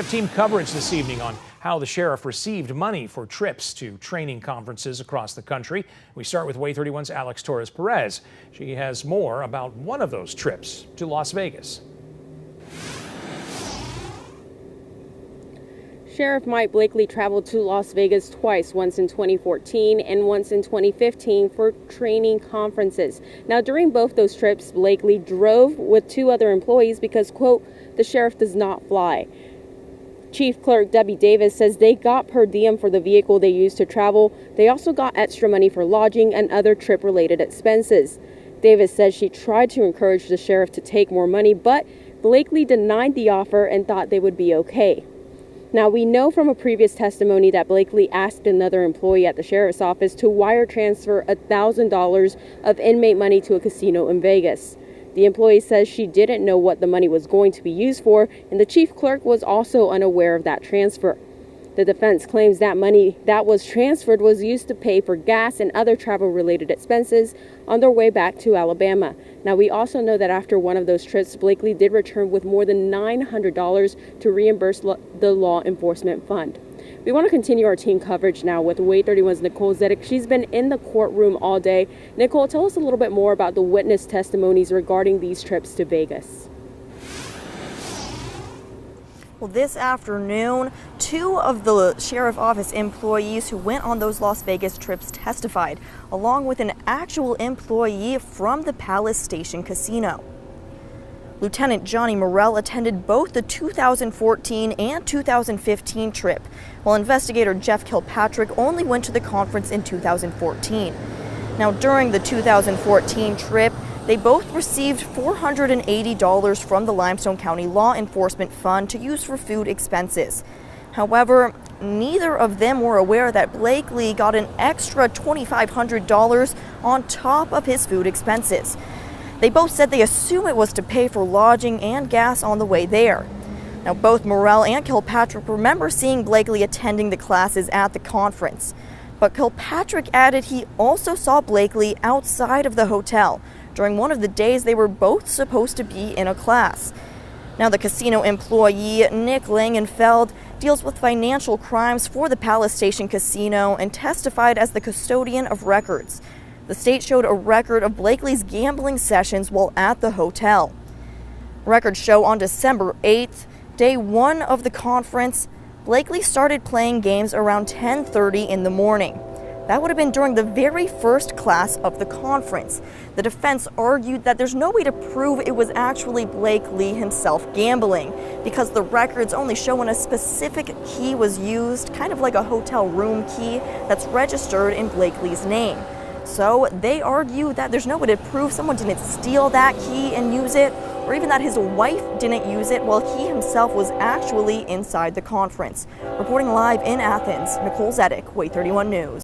Team coverage this evening on how the sheriff received money for trips to training conferences across the country. We start with WAAY 31's Alex Torres Perez. She has more about one of those trips to Las Vegas. Sheriff Mike Blakely traveled to Las Vegas twice, once in 2014 and once in 2015 for training conferences. Now, during both those trips, Blakely drove with two other employees because, quote, the sheriff does not fly. Chief Clerk Debbie Davis says they got per diem for the vehicle they used to travel. They also got extra money for lodging and other trip-related expenses. Davis says she tried to encourage the sheriff to take more money, but Blakely denied the offer and thought they would be okay. Now, we know from a previous testimony that Blakely asked another employee at the sheriff's office to wire transfer $1,000 of inmate money to a casino in Vegas. The employee says she didn't know what the money was going to be used for, and the chief clerk was also unaware of that transfer. The defense claims that money that was transferred was used to pay for gas and other travel-related expenses on their way back to Alabama. Now, we also know that after one of those trips, Blakely did return with more than $900 to reimburse the law enforcement fund. We want to continue our team coverage now with WAAY 31's Nicole Zedek. She's been in the courtroom all day. Nicole, tell us a little bit more about the witness testimonies regarding these trips to Vegas. Well, this afternoon, two of the sheriff office employees who went on those Las Vegas trips testified, along with an actual employee from the Palace Station Casino. Lieutenant Johnny Morell attended both the 2014 and 2015 trip, while investigator Jeff Kilpatrick only went to the conference in 2014. Now, during the 2014 trip, they both received $480 from the Limestone County Law Enforcement Fund to use for food expenses. However, neither of them were aware that Blakely got an extra $2,500 on top of his food expenses. They both said they assume it was to pay for lodging and gas on the way there. Now, both Morell and Kilpatrick remember seeing Blakely attending the classes at the conference. But Kilpatrick added he also saw Blakely outside of the hotel during one of the days they were both supposed to be in a class. Now, the casino employee, Nick Langenfeld, deals with financial crimes for the Palace Station Casino and testified as the custodian of records. The state showed a record of Blakely's gambling sessions while at the hotel. Records show on December 8th, day one of the conference, Blakely started playing games around 10:30 in the morning. That would have been during the very first class of the conference. The defense argued that there's no way to prove it was actually Blakely himself gambling because the records only show when a specific key was used, kind of like a hotel room key that's registered in Blakely's name. So they argue that there's no way to prove someone didn't steal that key and use it, or even that his wife didn't use it while he himself was actually inside the conference. Reporting live in Athens, Nicole Zedek, WAAY 31 News.